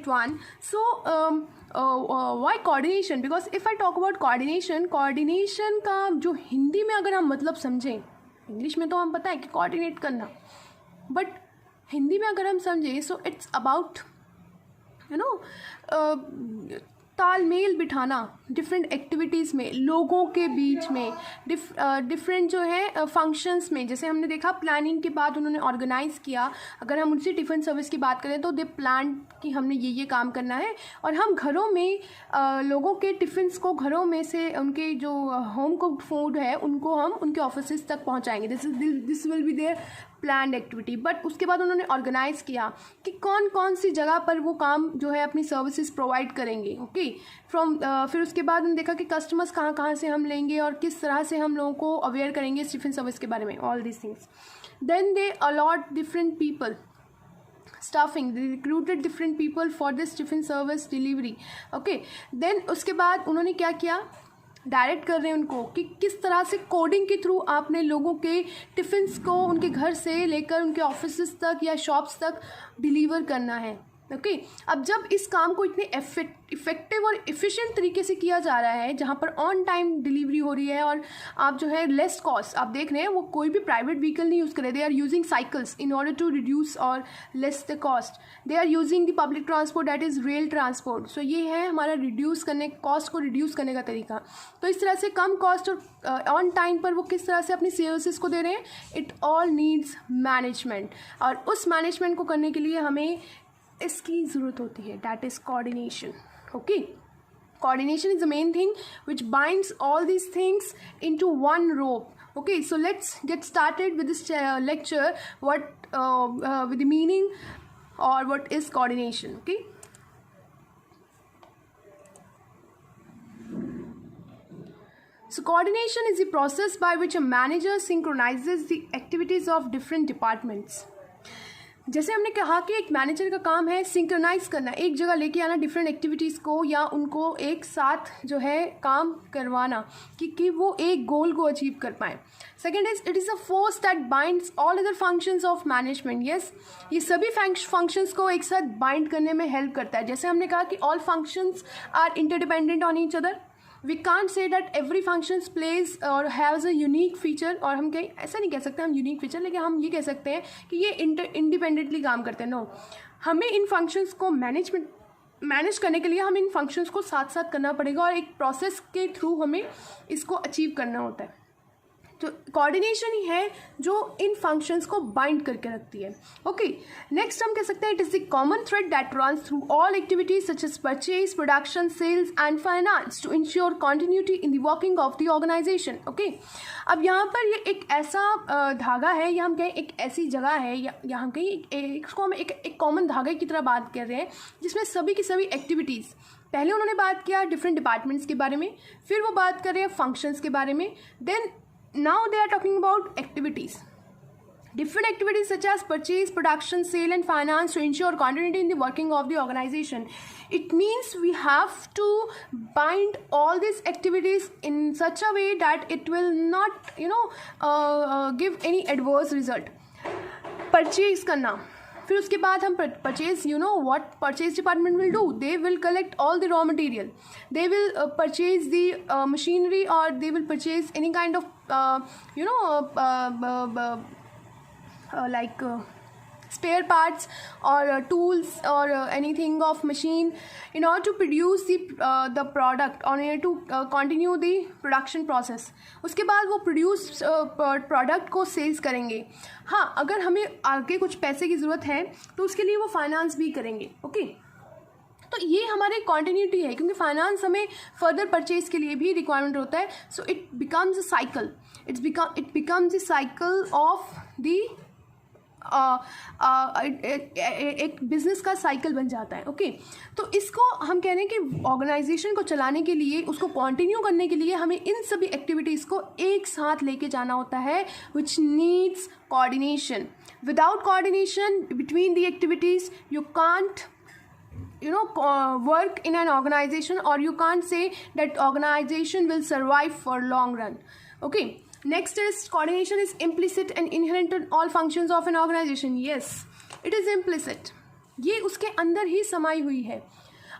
one. So why coordination? Because if I talk about coordination का जो हिंदी में अगर हम मतलब समझें, इंग्लिश में तो हम पता है कि कोऑर्डिनेट करना, बट हिंदी में अगर हम समझें सो इट्स अबाउट तालमेल बिठाना डिफरेंट एक्टिविटीज़ में, लोगों के बीच में, डिफरेंट जो है फंक्शंस में. जैसे हमने देखा प्लानिंग के बाद उन्होंने ऑर्गेनाइज़ किया. अगर हम उनसे टिफ़िन सर्विस की बात करें तो दे प्लान कि हमने ये काम करना है, और हम घरों में लोगों के टिफ़िन्स को घरों में से उनके जो होम कुक्ड फूड है उनको हम उनके ऑफिस तक पहुंचाएंगे. This will be their planned activity. But उसके बाद उन्होंने ऑर्गेनाइज़ किया कि कौन कौन सी जगह पर वो काम जो है अपनी सर्विसेज प्रोवाइड करेंगे. ओके फिर उसके बाद उन्होंने देखा कि कस्टमर्स कहाँ से हम लेंगे और किस तरह से हम लोगों को अवेयर करेंगे इस टिफ़िन सर्विस के बारे में, all these things. Then they allot different people staffing, they recruited different people for this tiffin service delivery. Okay then उसके बाद उन्होंने क्या किया, डायरेक्ट कर रहे हैं उनको कि किस तरह से कोडिंग के थ्रू आपने लोगों के टिफ़िन्स को उनके घर से लेकर उनके ऑफिस तक या शॉप्स तक डिलीवर करना है. ओके अब जब इस काम को इतने इफ़ेक्टिव और एफिशिएंट तरीके से किया जा रहा है, जहाँ पर ऑन टाइम डिलीवरी हो रही है और आप जो है लेस कॉस्ट, आप देख रहे हैं वो कोई भी प्राइवेट व्हीकल नहीं यूज़ करे. They are using cycles in order to reduce or less the cost. They are using the public transport that is rail transport. So ये है हमारा रिड्यूस करने, कॉस्ट को रिड्यूस करने का तरीका. तो इस तरह से कम कॉस्ट और ऑन टाइम पर वो किस तरह से अपनी सर्विसेज को दे रहे हैं, इट ऑल नीड्स मैनेजमेंट. और उस मैनेजमेंट को करने के लिए हमें इसकी ज़रूरत होती है, that is coordination. Okay coordination is the main thing which binds all these things into one rope. Okay, so let's get started with this lecture, with the meaning or what is coordination. Okay, so coordination is the process by which a manager synchronizes the activities of different departments. जैसे हमने कहा कि एक manager का काम है synchronise करना, एक जगह लेके आना डिफरेंट एक्टिविटीज़ को, या उनको एक साथ जो है काम करवाना कि वो एक गोल को अचीव कर पाएँ. Second is it is a force that binds all other functions of management. Yes, ये सभी फंक्शंस को एक साथ बाइंड करने में हेल्प करता है. जैसे हमने कहा कि all functions are interdependent on each other. We can't say that every functions plays or has a unique feature, और हम कहीं ऐसा नहीं कह सकते हम unique feature, लेकिन हम ये कह सकते हैं कि ये इंडिपेंडेंटली काम करते हैं. नो, हमें इन फंक्शंस को मैनेज करने के लिए हमें इन फंक्शंस को साथ साथ करना पड़ेगा और एक प्रोसेस के थ्रू हमें इसको अचीव करना होता है. तो कोऑर्डिनेशन ही है जो इन फंक्शंस को बाइंड करके रखती है. ओके नेक्स्ट हम कह सकते हैं it is the common thread that runs through all activities such as purchase, production, sales and finance to ensure continuity in the working of the organisation. Okay अब यहाँ पर ये एक ऐसा धागा है, या हम कहें एक ऐसी जगह है, या हम कहीं इसको हम एक कॉमन धागे की तरह बात कर रहे हैं जिसमें सभी की सभी एक्टिविटीज़, पहले उन्होंने बात किया डिफरेंट डिपार्टमेंट्स के बारे में, फिर वो बात कर रहे हैं फंक्शंस के बारे में, then now they are talking about activities, different activities such as purchase, production, sale and finance to ensure continuity in the working of the organization. It means we have to bind all these activities in such a way that it will not give any adverse result. Purchase करना, फिर उसके बाद हम purchase, what purchase department will do, they will collect all the raw material, they will purchase the machinery, or they will purchase any kind of like spare parts or tools or anything of machine in order to produce the product, or in order to continue the production process. उसके बाद वो produce product को sales करेंगे. हाँ, अगर हमें आगे कुछ पैसे की ज़रूरत है तो उसके लिए वो फाइनेंस भी करेंगे. ओके तो ये हमारे कॉन्टिन्यूटी है, क्योंकि फाइनेंस हमें फर्दर परचेज के लिए भी रिक्वायरमेंट होता है. So it becomes a cycle, it becomes the cycle of the एक बिजनेस का साइकिल बन जाता है. ओके तो इसको हम कह रहे हैं कि ऑर्गेनाइजेशन को चलाने के लिए, उसको कंटिन्यू करने के लिए हमें इन सभी एक्टिविटीज़ को एक साथ लेके जाना होता है, which needs coordination. Without coordination between the activities you can't work in an organization, or you can't say that organization will survive for long run. Okay, next is coordination is implicit and inherent in all functions of an organization. Yes, it is implicit. ये उसके अंदर ही समाई हुई है।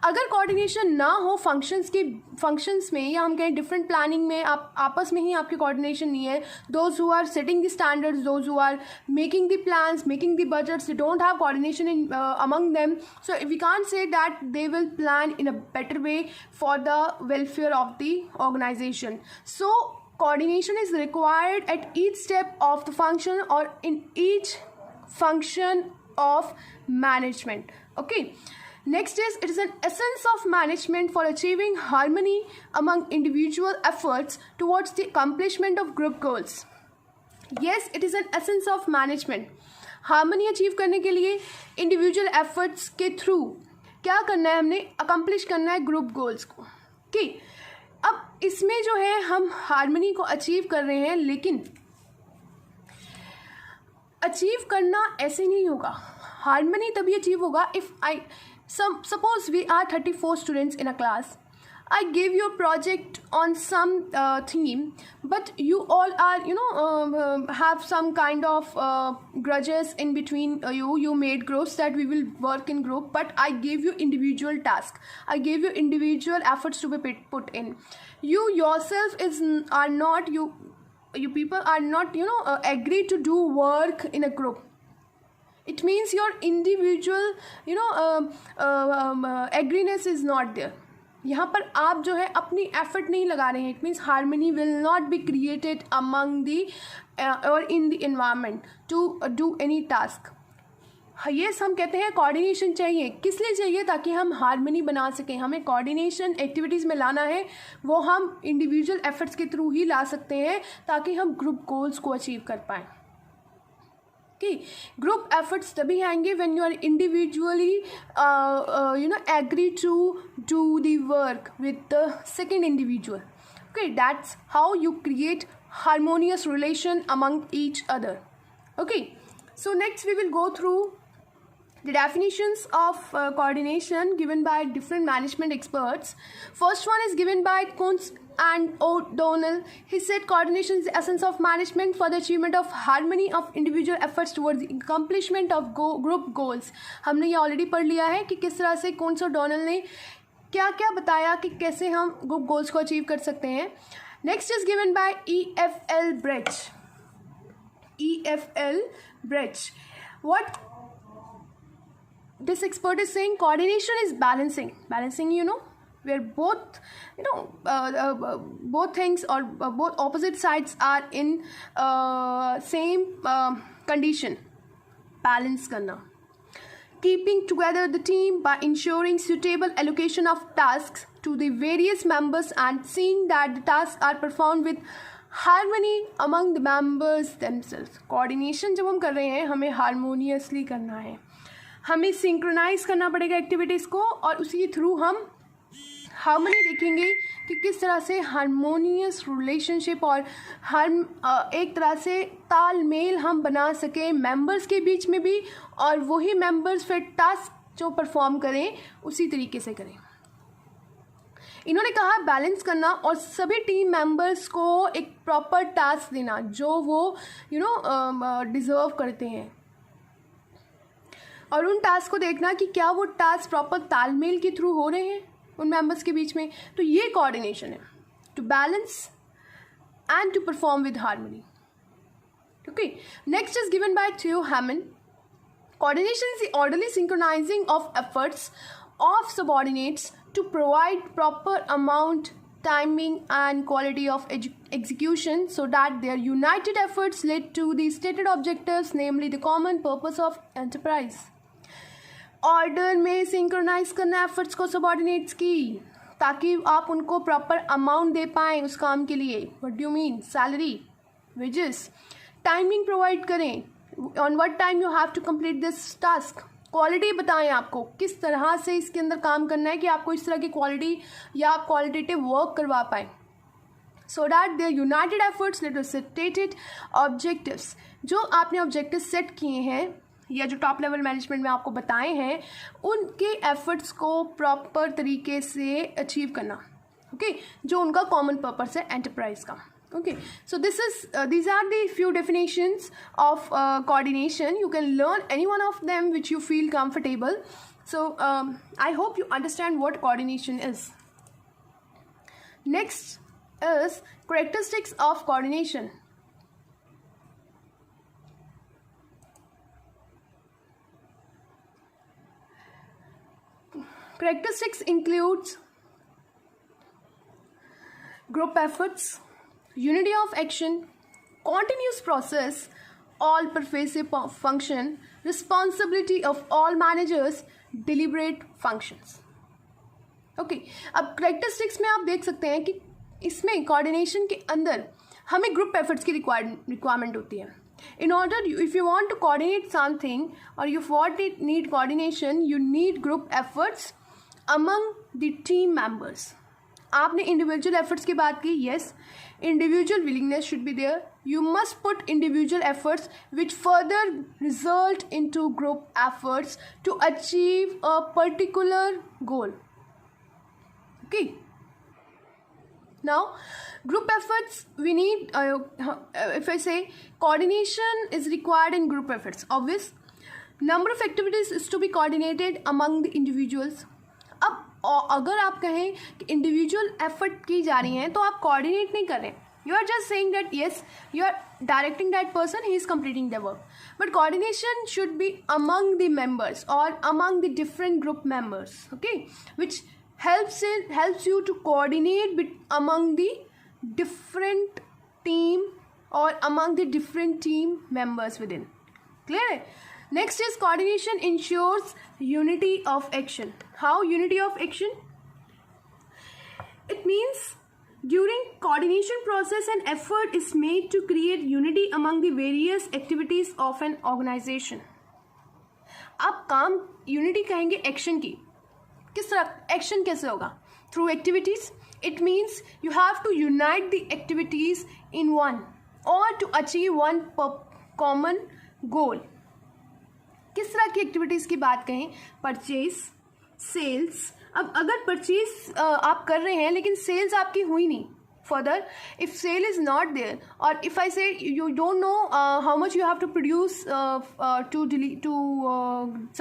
अगर coordination ना हो functions में, या हम कहें डिफरेंट प्लानिंग में, आप आपस में ही आपकी कोऑर्डिनेशन नहीं है, those who are setting the standards, those who are making the plans, making the budgets, they don't have coordination in among them, so we can't say that they will plan in a better way for the welfare of the organisation. So coordination is required at each step of the function or in each function of management. Okay, next is, it is an essence of management for achieving harmony among individual efforts towards the accomplishment of group goals. Yes, it is an essence of management. Harmony achieve करने के लिए individual efforts के through क्या करना है, हमने accomplish करना है ग्रुप गोल्स को. ठीक, अब इसमें जो है हम हार्मनी को अचीव कर रहे हैं, लेकिन अचीव करना ऐसे नहीं होगा. हार्मनी तभी अचीव होगा if I suppose we are 34 students in a class. I gave you a project on some theme, but you all are have some kind of grudges in between you made groups that we will work in group, but I gave you individual task. I gave you individual efforts to be put in. You yourself are not you people are not agreed to do work in a group. It means your individual agreement is not there. यहाँ पर आप जो है अपनी effort नहीं लगा रहे हैं. It means harmony will not be created among the or in the environment to do any task. Yes, हम कहते हैं कोऑर्डिनेशन चाहिए. किस लिए चाहिए? ताकि हम हार्मनी बना सकें. हमें कोऑर्डिनेशन एक्टिविटीज़ में लाना है, वो हम इंडिविजुअल एफर्ट्स के थ्रू ही ला सकते हैं, ताकि हम ग्रुप गोल्स को अचीव कर पाएँ. कि ग्रुप एफर्ट्स तभी आएंगे when you are individually agree to do the work with the second individual. Okay, that's how you create harmonious relation among each other. Okay, so next we will go through the definitions of coordination given by different management experts. First one is given by Kuntz and O'Donnell. He said coordination is the essence of management for the achievement of harmony of individual efforts towards the accomplishment of group goals. हमने ये already पढ़ लिया है कि किस तरह से कुंट्स और डोनल ने क्या क्या बताया कि कैसे हम ग्रुप गोल्स को अचीव कर सकते हैं. Next is given bye EFL Brecht. EFL Brecht. What this expert is saying, coordination is balancing, where both both things or both opposite sides are in same condition. Balance करना, keeping together the team by ensuring suitable allocation of tasks to the various members and seeing that the tasks are performed with harmony among the members themselves. coordination जब हम कर रहे हैं, हमें harmoniously करना है, हमें सिंक्रोनाइज करना पड़ेगा एक्टिविटीज़ को, और उसी के थ्रू हम हार्मनी देखेंगे कि किस तरह से हारमोनियस रिलेशनशिप और एक तरह से तालमेल हम बना सकें मेंबर्स के बीच में भी, और वही मेंबर्स फिर टास्क जो परफॉर्म करें उसी तरीके से करें. इन्होंने कहा बैलेंस करना और सभी टीम मेंबर्स को एक प्रॉपर टास्क देना जो वो डिज़र्व करते हैं, और उन टास्क को देखना कि क्या वो टास्क प्रॉपर तालमेल के थ्रू हो रहे हैं उन मेंबर्स के बीच में. तो ये कोऑर्डिनेशन है, to balance and to perform with harmony. Okay, next is given by Theo Haimann. Coordination is the orderly synchronizing of efforts of subordinates to provide proper amount, timing and quality of execution so that their united efforts lead to the stated objectives, namely the common purpose of enterprise. Order में synchronise करना efforts को subordinates की, ताकि आप उनको proper amount दे पाएँ उस काम के लिए. What do you mean? Salary, wages. Timing provide करें, on what time you have to complete this task. Quality बताएं आपको किस तरह से इसके अंदर काम करना है कि आपको इस तरह की क्वालिटी या क्वालिटेटिव वर्क करवा पाएँ. So that their united efforts lead to stated objectives. जो आपने ऑब्जेक्टिव सेट किए हैं या जो टॉप लेवल मैनेजमेंट में आपको बताए हैं, उनके एफर्ट्स को प्रॉपर तरीके से अचीव करना. ओके, जो उनका कॉमन पर्पस है एंटरप्राइज का. Okay, so these are the few definitions of coordination. You can learn any one of them which you feel comfortable. So I hope you understand what coordination is. Next is characteristics of coordination. Characteristics includes group efforts, unity of action, continuous process, all-pervasive function, responsibility of all managers, deliberate functions. Okay, अब characteristics में आप देख सकते हैं कि इसमें coordination के अंदर हमें ग्रुप एफर्ट्स की रिक्वायरमेंट होती है. In order, if you want to coordinate something or you need coordination, you need group efforts among the team members. आपने इंडिविजुअल एफर्ट्स की बात की. Yes, individual willingness should be there. You must put individual efforts which further result into group efforts to achieve a particular goal. Okay. Now, group efforts, we need, if I say coordination is required in group efforts, obvious. Number of activities is to be coordinated among the individuals. अब अगर आप कहें कि individual effort की जा रही हैं तो आप कोऑर्डिनेट नहीं कर रहे. You are just saying that yes, you are directing that person, he is completing the work. But coordination should be among the members or among the different group members, okay, which helps you to coordinate among the different team or among the different team members within. Clear है? Next is coordination ensures unity of action. How unity of action? It means during coordination process an effort is made to create unity among the various activities of an organization. आप काम unity कहेंगे action की. किस तरह action कैसे होगा? Through activities. It means you have to unite the activities in one or to achieve one common goal. किस तरह की एक्टिविटीज की बात कहें? Purchase, sales. अब अगर परचेज आप कर रहे हैं लेकिन सेल्स आपकी हुई नहीं, further if sale is not there or if I say you don't know how much you have to produce to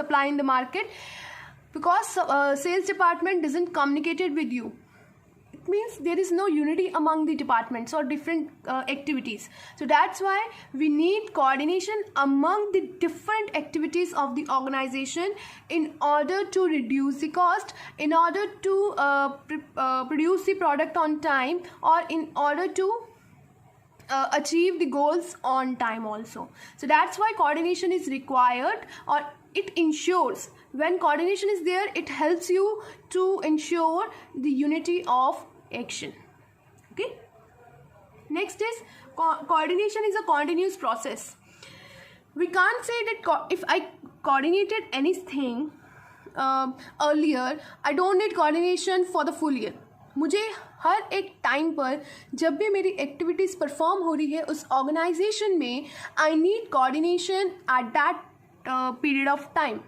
supply in the market, because sales department doesn't communicated with you, it means there is no unity among the departments or different activities. So that's why we need coordination among the different activities of the organization in order to reduce the cost, in order to produce the product on time, or in order to achieve the goals on time also. So that's why coordination is required, or it ensures. When coordination is there, it helps you to ensure the unity of action. Okay. Next is coordination is a continuous process. We can't say that if I coordinated anything earlier, I don't need coordination for the full year. मुझे हर एक time पर जब भी मेरी activities perform हो रही है उस ऑर्गेनाइजेशन में, I need coordination at that period of time.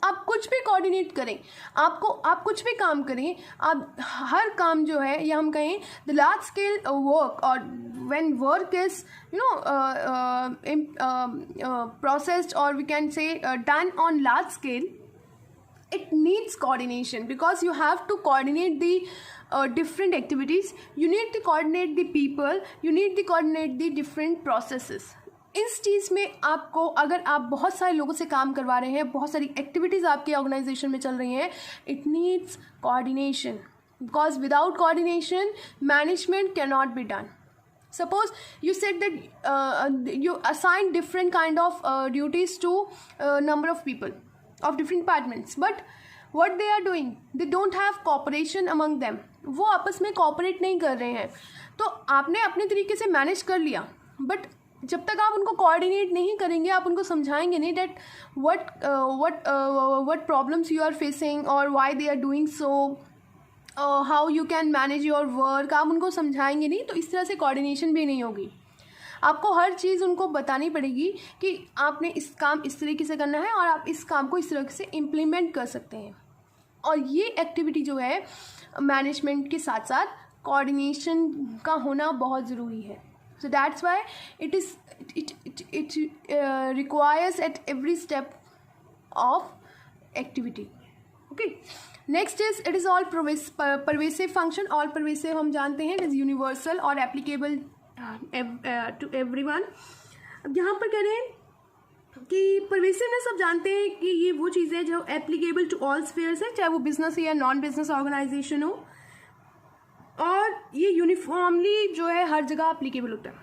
आप कुछ भी कोऑर्डिनेट करें, आप कुछ भी काम करें, आप हर काम जो है, या हम कहें द लार्ज स्केल वर्क, और when work is processed, or we can say done on large scale, it needs coordination, because you have to coordinate the different activities, you need to coordinate the people, you need to coordinate the different processes. इस चीज़ में आपको, अगर आप बहुत सारे लोगों से काम करवा रहे हैं, बहुत सारी एक्टिविटीज़ आपके ऑर्गेनाइजेशन में चल रही हैं, it needs coordination, because without coordination management can not be done. Suppose you said that you assign different kind of duties to number of people of different departments, but what they are doing, they don't have cooperation among them. वो आपस में cooperate नहीं कर रहे हैं. तो आपने अपने तरीके से मैनेज कर लिया, बट जब तक आप उनको कोऑर्डिनेट नहीं करेंगे, आप उनको समझाएंगे नहीं that what problems you are facing or why they are doing so, how you can manage your work, आप उनको समझाएंगे नहीं, तो इस तरह से कोऑर्डिनेशन भी नहीं होगी. आपको हर चीज़ उनको बतानी पड़ेगी कि आपने इस काम इस तरीके से करना है और आप इस काम को इस तरह से इम्प्लीमेंट कर सकते हैं. और ये एक्टिविटी जो है मैनेजमेंट के साथ साथ कोऑर्डिनेशन का होना बहुत ज़रूरी है. So that's why it requires at every step of activity. Okay. Next is it is all pervasive function. All pervasive हम जानते हैं, it is universal or applicable to everyone. अब यहाँ पर कह रहे हैं कि परवेसिवनेस आप जानते हैं कि ये वो चीज़ें हैं जो एप्लीकेबल टू ऑल स्फीयर्स है, चाहे वो बिजनेस या नॉन बिजनेस ऑर्गेनाइजेशन हो, और ये यूनिफॉर्मली जो है हर जगह एप्लीकेबल होता है.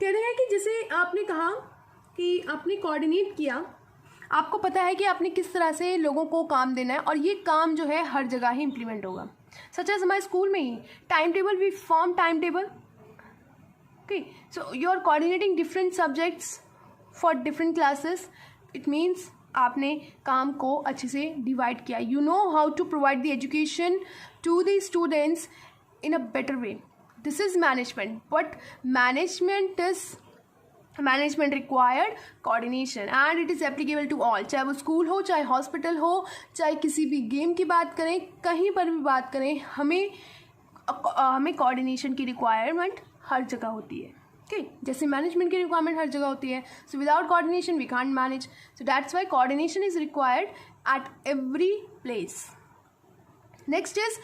कह रहे हैं कि जैसे आपने कहा कि आपने कोऑर्डिनेट किया, आपको पता है कि आपने किस तरह से लोगों को काम देना है, और ये काम जो है हर जगह ही इम्प्लीमेंट होगा. सच एज हमारे स्कूल में ही time table, we form time table. Okay, so you are coordinating different subjects for different classes. It means आपने काम को अच्छे से डिवाइड किया. You know how to provide the education to the students in a better way. This is management, but management required coordination and it is applicable to all. चाहे वो school हो, चाहे हॉस्पिटल हो, चाहे किसी भी गेम की बात करें, कहीं पर भी बात करें, हमें कोऑर्डिनेशन की रिक्वायरमेंट हर जगह होती है. ओके, जैसे मैनेजमेंट की रिक्वायरमेंट हर जगह होती है. So without coordination we can't manage. So that's why coordination is required at every place. Next is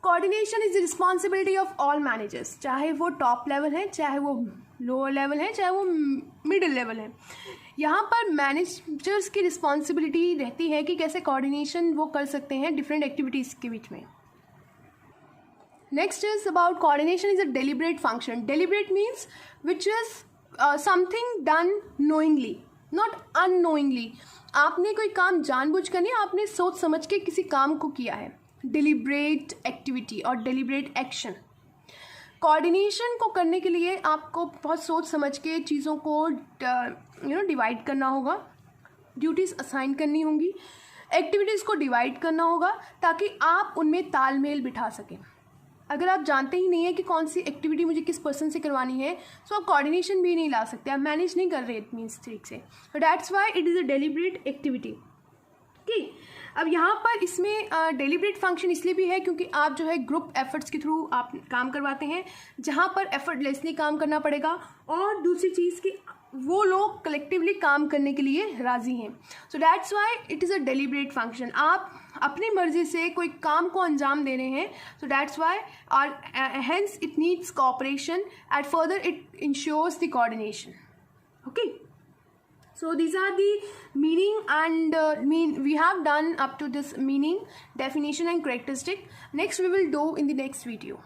coordination is the responsibility of all managers. चाहे वो टॉप लेवल है, चाहे वो लोअर लेवल है, चाहे वो मिडिल लेवल है. यहाँ पर मैनेजर्स की रिस्पॉन्सिबिलिटी रहती है कि कैसे कोऑर्डिनेशन वो कर सकते हैं डिफरेंट एक्टिविटीज़ के बीच में. Next is about coordination is a deliberate function. Deliberate means which is something done knowingly, not unknowingly. आपने कोई काम जानबूझकर नहीं, आपने सोच समझ के किसी काम को किया है. Deliberate activity और deliberate action. कोऑर्डिनेशन को करने के लिए आपको बहुत सोच समझ के चीज़ों को डिवाइड करना होगा, ड्यूटीज़ असाइन करनी होंगी, एक्टिविटीज़ को डिवाइड करना होगा ताकि आप उनमें तालमेल बिठा सकें. अगर आप जानते ही नहीं है कि कौन सी एक्टिविटी मुझे किस पर्सन से करवानी है, तो आप कोऑर्डिनेशन भी नहीं ला सकते, आप मैनेज नहीं कर रहे इट मीन्स ठीक से. तो that's why it is a deliberate activity. ठीक, अब यहाँ पर इसमें डेलिब्रेट फंक्शन इसलिए भी है क्योंकि आप जो है ग्रुप एफर्ट्स के थ्रू आप काम करवाते हैं, जहाँ पर एफर्टलेसली काम करना पड़ेगा, और दूसरी चीज़ कि वो लोग कलेक्टिवली काम करने के लिए राज़ी हैं. So that's why it is a deliberate function. आप अपनी मर्ज़ी से कोई काम को अंजाम दे रहे हैं, सो दैट्स वाई और hence it needs cooperation and further it ensures the coordination. Okay, so these are the meaning and we have done up to this meaning, definition and characteristic. Next we will do in the next video.